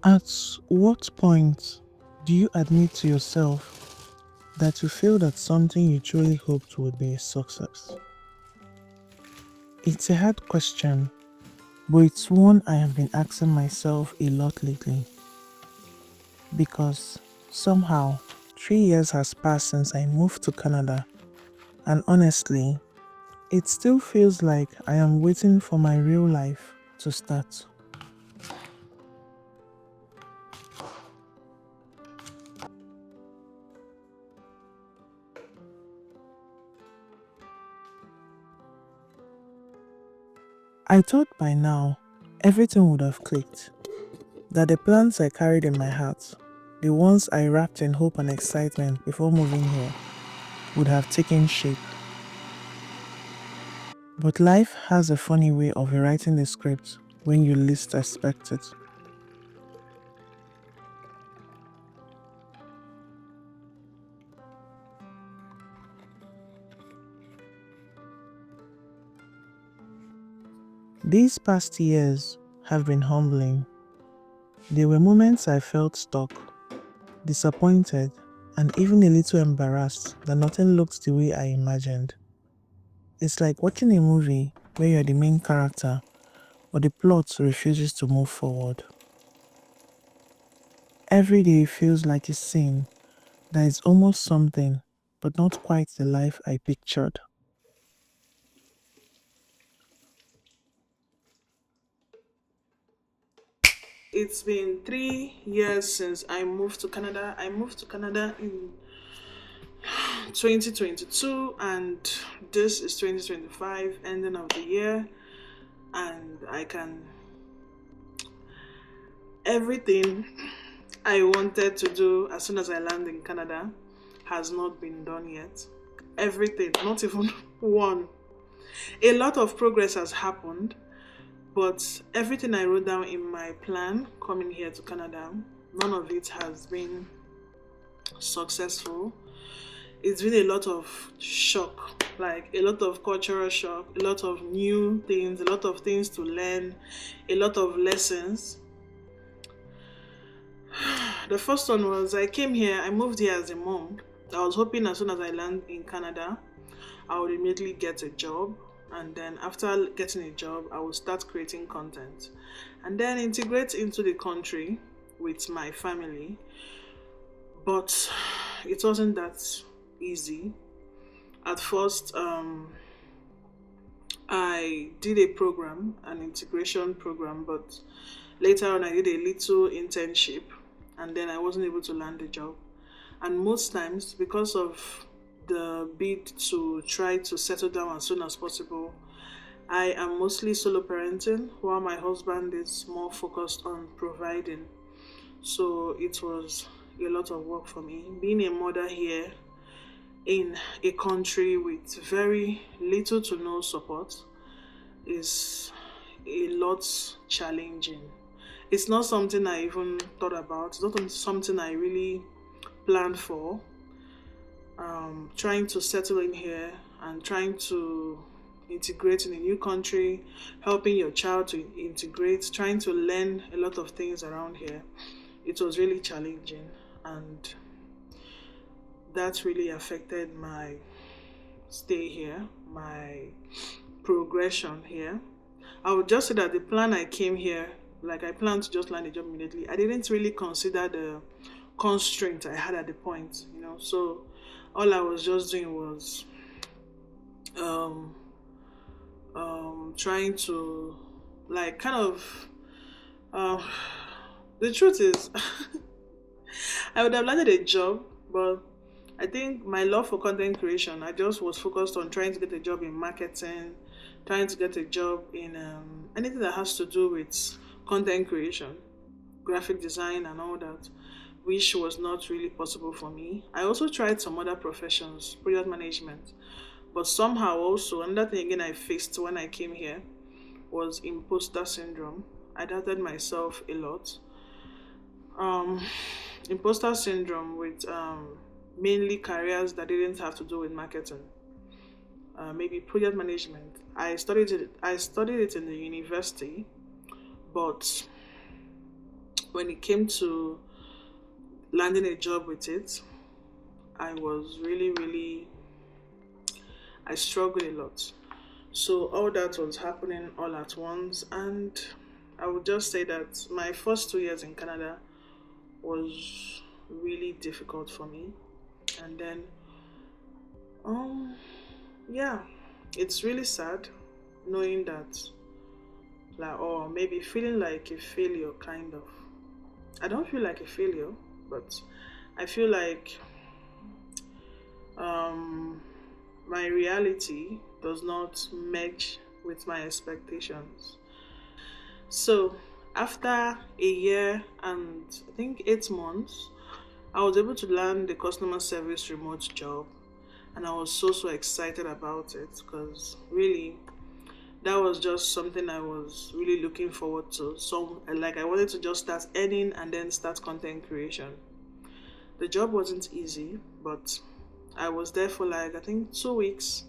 At what point do you admit to yourself that you feel that something you truly hoped would be a success? It's a hard question, but it's one I have been asking myself a lot lately because somehow 3 years has passed since I moved to Canada, and honestly, it still feels like I am waiting for my real life to start. I thought by now everything would have clicked, that the plans I carried in my heart, the ones I wrapped in hope and excitement before moving here, would have taken shape. But life has a funny way of rewriting the script when you least expect it. These past years have been humbling. There were moments I felt stuck, disappointed, and even a little embarrassed that nothing looked the way I imagined. It's like watching a movie where you're the main character, but the plot refuses to move forward. Every day feels like a scene that is almost something, but not quite the life I pictured. It's been 3 years since I moved to Canada. I moved to Canada in 2022, and this is 2025, ending of the year. And I can, everything I wanted to do as soon as I land in Canada has not been done yet. Everything, not even one. A lot of progress has happened, but everything I wrote down in my plan coming here to Canada, none of it has been successful. It's been a lot of shock, like a lot of cultural shock, a lot of new things, a lot of things to learn, a lot of lessons. The first one was I came here, I moved here as a mom. I was hoping as soon as I land in Canada, I would immediately get a job. And then after getting a job, I would start creating content and then integrate into the country with my family. But it wasn't that easy. At first, I did a program, an integration program, but later on I did a little internship and then I wasn't able to land a job. And most times, because of the bid to try to settle down as soon as possible, I am mostly solo parenting while my husband is more focused on providing. So it was a lot of work for me. Being a mother here in a country with very little to no support is a lot challenging. It's not something I even thought about. It's not something I really planned for. Trying to settle in here and trying to integrate in a new country, helping your child to integrate, trying to learn a lot of things around here. It was really challenging, and that really affected my stay here, my progression here. I would just say that the plan I came here, like I planned to just land a job immediately. I didn't really consider the constraint I had at the point. So all I was just doing was um, trying to, like, kind of. Uh, the truth is, I would have landed a job, but I think my love for content creation, I just was focused on trying to get a job in marketing, trying to get a job in anything that has to do with content creation, graphic design, and all that, which was not really possible for me. I also tried some other professions, project management, but somehow also another thing again I faced when I came here was imposter syndrome. I doubted myself a lot. Um, Imposter syndrome with mainly careers that didn't have to do with marketing, maybe project management. I studied it. I studied it in the university, but when it came to landing a job with it, I was really, I struggled a lot. So all that was happening all at once, and I would just say that my first 2 years in Canada was really difficult for me. And then, um, yeah, it's really sad knowing that, like, or maybe feeling like a failure, kind of. I don't feel like a failure, but I feel like um, my reality does not match with my expectations. So, after a year and I think 8 months, I was able to land the customer service remote job, and I was so excited about it because really that was just something I was really looking forward to. So, like, I wanted to just start earning and then start content creation. The job wasn't easy, but I was there for like I think 2 weeks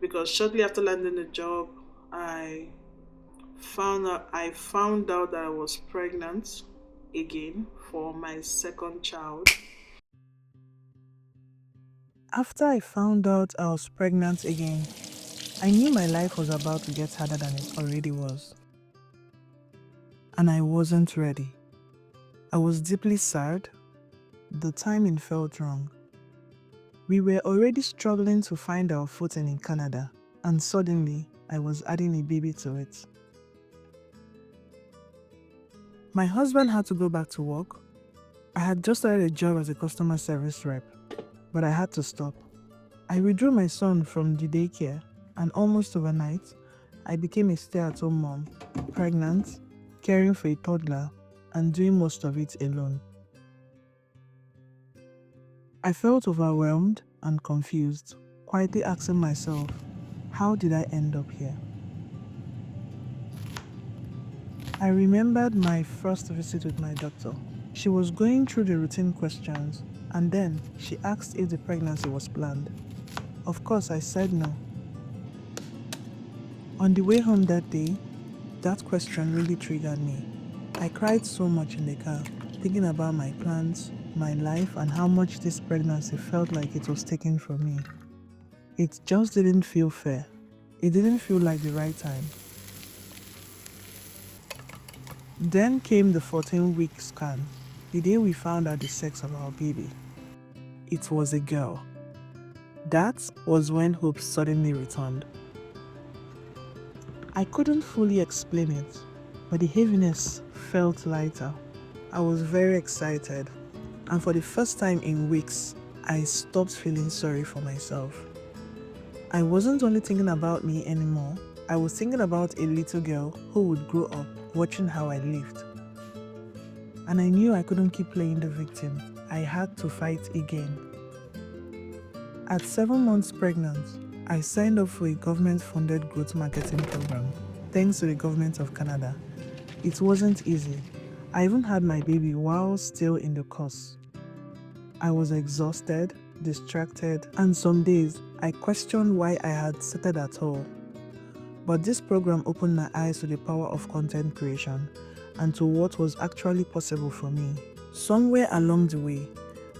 because shortly after landing the job, I found out that I was pregnant again for my second child. After I found out I was pregnant again, I knew my life was about to get harder than it already was. And I wasn't ready. I was deeply sad. The timing felt wrong. We were already struggling to find our footing in Canada, and suddenly I was adding a baby to it. My husband had to go back to work. I had just started a job as a customer service rep, but I had to stop. I withdrew my son from the daycare, and almost overnight, I became a stay-at-home mom, pregnant, caring for a toddler, and doing most of it alone. I felt overwhelmed and confused, quietly asking myself, how did I end up here? I remembered my first visit with my doctor. She was going through the routine questions, and then she asked if the pregnancy was planned. Of course, I said no. On the way home that day, that question really triggered me. I cried so much in the car, thinking about my plans, my life, and how much this pregnancy felt like it was taken from me. It just didn't feel fair. It didn't feel like the right time. Then came the 14-week scan, the day we found out the sex of our baby. It was a girl. That was when hope suddenly returned. I couldn't fully explain it, but the heaviness felt lighter. I was very excited, and for the first time in weeks, I stopped feeling sorry for myself. I wasn't only thinking about me anymore, I was thinking about a little girl who would grow up watching how I lived. And I knew I couldn't keep playing the victim. I had to fight again. At 7 months pregnant, I signed up for a government-funded growth marketing program, thanks to the government of Canada. It wasn't easy. I even had my baby while still in the course. I was exhausted, distracted, and some days I questioned why I had started at all. But this program opened my eyes to the power of content creation and to what was actually possible for me. Somewhere along the way,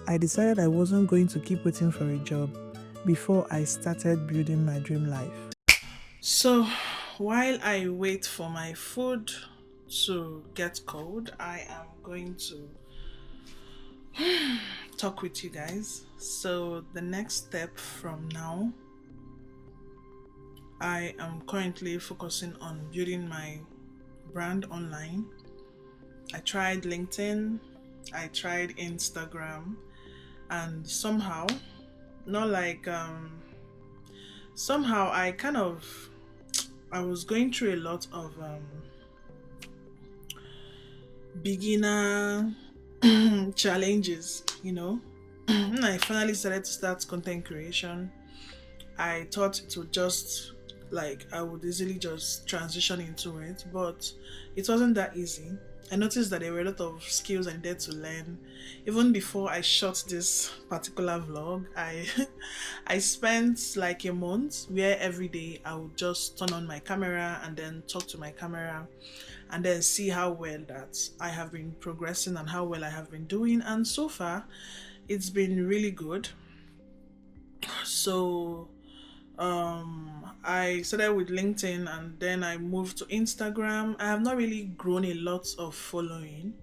I decided I wasn't going to keep waiting for a job before I started building my dream life. So, while I wait for my food to get cold, I am going to talk with you guys. So, the next step from now, I am currently focusing on building my brand online. I tried LinkedIn, I tried Instagram, and somehow, not like somehow I was going through a lot of beginner challenges, When I finally started to start content creation, I thought it would just like I would easily just transition into it, but it wasn't that easy. I noticed that there were a lot of skills I needed to learn. Even before I shot this particular vlog, I I spent like a month where every day I would just turn on my camera and then talk to my camera and then see how well that I have been progressing and how well I have been doing. And so far, it's been really good. So I started with LinkedIn and then I moved to Instagram. I have not really grown a lot of following,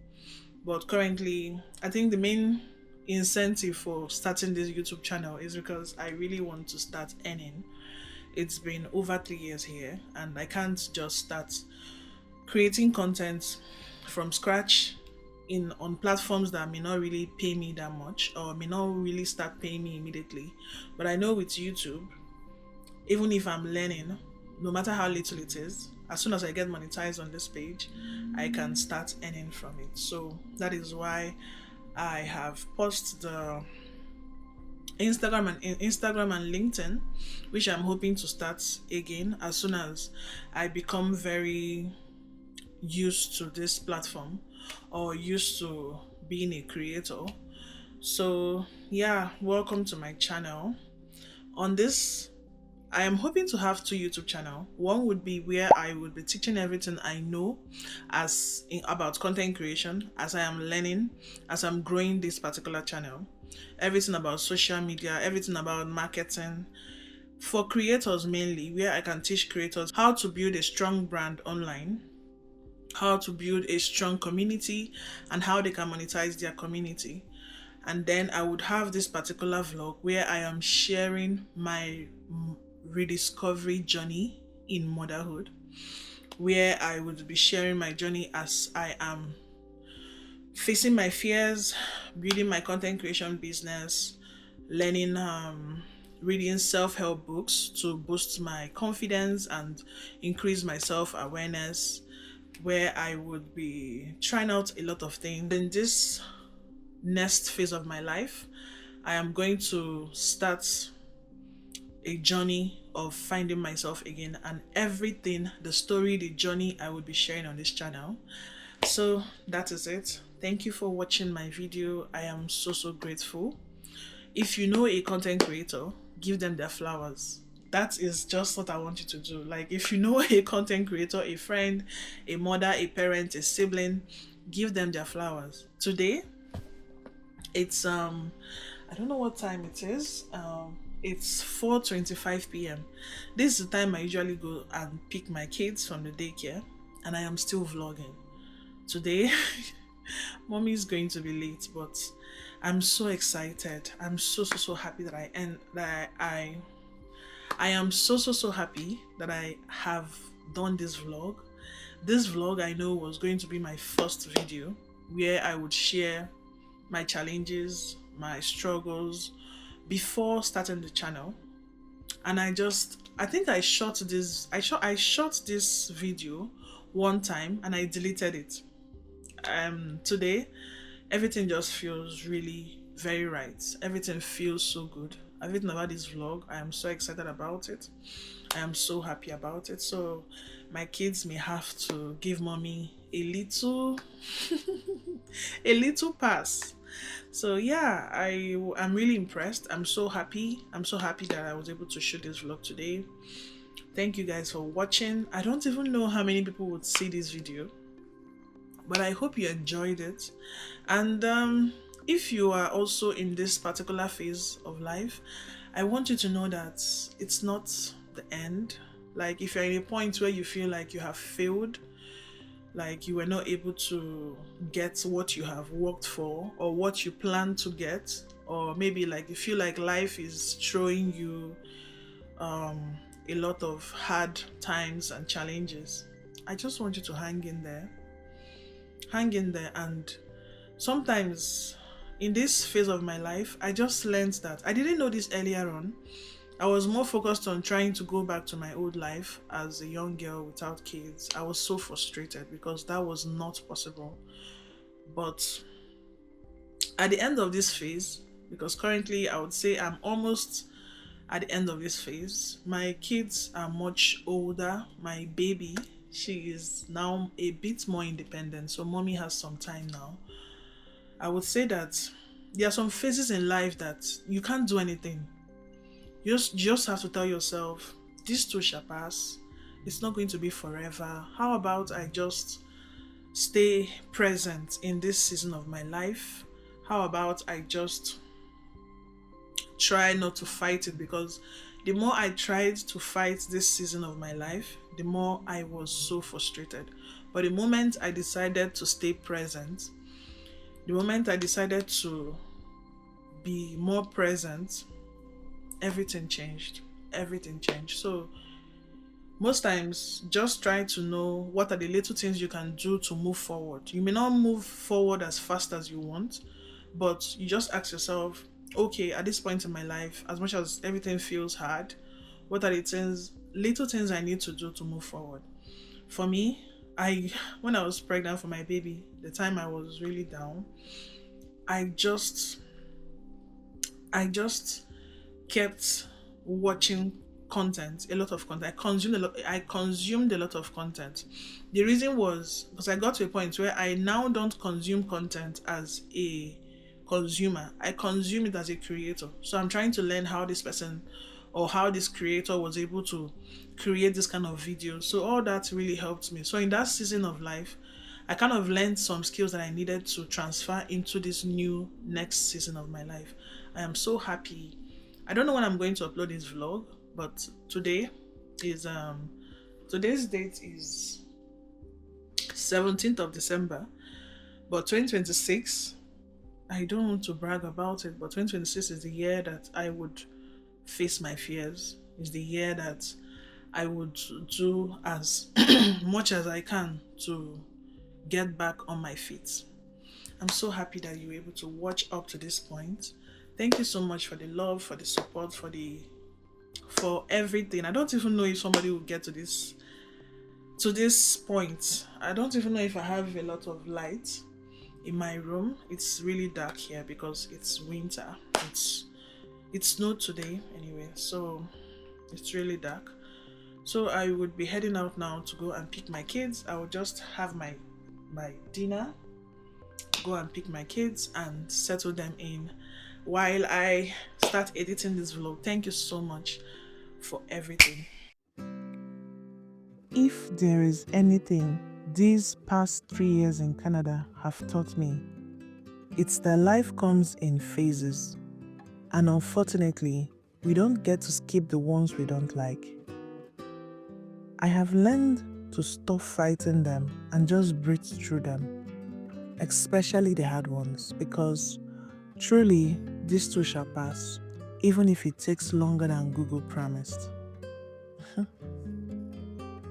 but currently I think the main incentive for starting this YouTube channel is because I really want to start earning. It's been over 3 years here and I can't just start creating content from scratch in on platforms that may not really pay me that much or may not really start paying me immediately. But I know with YouTube, even if I'm learning, no matter how little it is, as soon as I get monetized on this page, I can start earning from it. So that is why I have posted the Instagram and LinkedIn, which I'm hoping to start again as soon as I become very used to this platform or used to being a creator. So yeah, welcome to my channel. On this, I am hoping to have two YouTube channels. One would be where I would be teaching everything I know about content creation as I am learning, as I'm growing this particular channel. Everything about social media, everything about marketing, for creators mainly, where I can teach creators how to build a strong brand online, how to build a strong community, and how they can monetize their community. And then I would have this particular vlog where I am sharing my rediscovery journey in motherhood, where I would be sharing my journey as I am facing my fears, building my content creation business, learning reading self-help books to boost my confidence and increase my self-awareness, where I would be trying out a lot of things. In this next phase of my life, I am going to start a journey of finding myself again, and everything, the story, the journey, I would be sharing on this channel. So that is it. Thank you for watching my video. I am so grateful. If you know a content creator, give them their flowers. That is just what I want you to do. Like, if you know a content creator, a friend, a mother, a parent, a sibling, give them their flowers. Today, it's I don't know what time it is. It's 4:25 p.m. This is the time I usually go and pick my kids from the daycare, and I am still vlogging. Today, mommy is going to be late, but I'm so excited. I'm so happy that I am so happy that I have done this vlog. This vlog, I know, was going to be my first video where I would share my challenges, my struggles before starting the channel. And I think I shot this video one time and I deleted it. Today everything just feels really very right. Everything feels so good. Everything about this vlog, I am so excited about it. I am so happy about it. So my kids may have to give mommy a little a little pass. So yeah, I'm really impressed. I'm so happy. I'm so happy that I was able to shoot this vlog today. Thank you guys for watching. I don't even know how many people would see this video, but I hope you enjoyed it. And if you are also in this particular phase of life, I want you to know that it's not the end. Like, if you're in a point where you feel like you have failed, like you were not able to get what you have worked for or what you plan to get, or maybe like you feel like life is throwing you a lot of hard times and challenges, I just want you to hang in there. And sometimes in this phase of my life, I just learned that I didn't know this earlier on. I was more focused on trying to go back to my old life as a young girl without kids. I was so frustrated because that was not possible. But at the end of this phase, because currently I would say I'm almost at the end of this phase, my kids are much older. My baby she is now a bit more independent, so mommy has some time now. I would say that there are some phases in life that you can't do anything. You just have to tell yourself, this too shall pass. It's not going to be forever. How about I just stay present in this season of my life? How about I just try not to fight it? Because the more I tried to fight this season of my life, the more I was so frustrated. But the moment I decided to stay present, the moment I decided to be more present, everything changed. Everything changed. So most times, just try to know what are the little things you can do to move forward. You may not move forward as fast as you want, but you just ask yourself, okay, at this point in my life, as much as everything feels hard, what are the things, little things I need to do to move forward? For me, I when I was pregnant for my baby, the time I was really down, I just I just kept watching content, a lot of content. I consumed a lot of content. The reason was because I got to a point where I now don't consume content as a consumer. I consume it as a creator. So I'm trying to learn how this person or how this creator was able to create this kind of video. So all that really helped me. So in that season of life, I kind of learned some skills that I needed to transfer into this new next season of my life. I am so happy. I don't know when I'm going to upload this vlog, but is today's date is 17th of December. But 2026, I don't want to brag about it, but 2026 is the year that I would face my fears. Is the year that I would do as much as I can to get back on my feet. I'm so happy that you were able to watch up to this point. Thank you so much for the love, for the support, for everything. I don't even know if somebody will get to this point. I don't even know if I have a lot of light in my room. It's really dark here because it's winter. It snowed today anyway, so it's really dark. So I would be heading out now to go and pick my kids. I will just have my dinner, go and pick my kids and settle them in while I start editing this vlog. Thank you so much for everything. If there is anything these past 3 years in Canada have taught me, it's that life comes in phases. And unfortunately, we don't get to skip the ones we don't like. I have learned to stop fighting them and just breathe through them, especially the hard ones, because truly, this too shall pass, even if it takes longer than Google promised.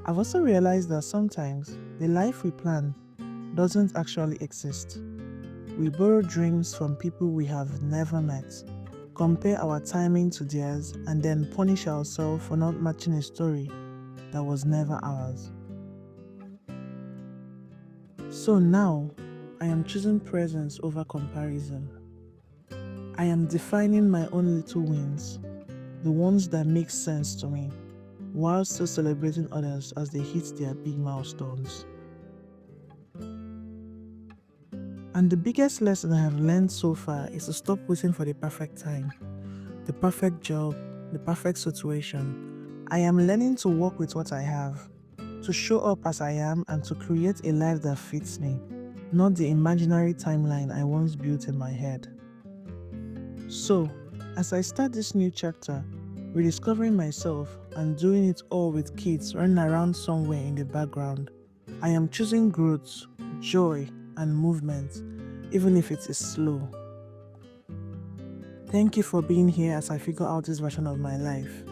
I've also realized that sometimes the life we plan doesn't actually exist. We borrow dreams from people we have never met, compare our timing to theirs, and then punish ourselves for not matching a story that was never ours. So now, I am choosing presence over comparison. I am defining my own little wins, the ones that make sense to me, while still celebrating others as they hit their big milestones. And the biggest lesson I have learned so far is to stop waiting for the perfect time, the perfect job, the perfect situation. I am learning to work with what I have, to show up as I am, and to create a life that fits me, not the imaginary timeline I once built in my head. So, as I start this new chapter, rediscovering myself and doing it all with kids running around somewhere in the background, I am choosing growth, joy, and movement, even if it is slow. Thank you for being here as I figure out this version of my life.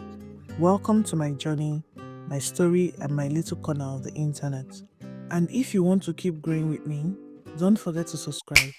Welcome to my journey, my story, and my little corner of the internet. And if you want to keep growing with me, don't forget to subscribe.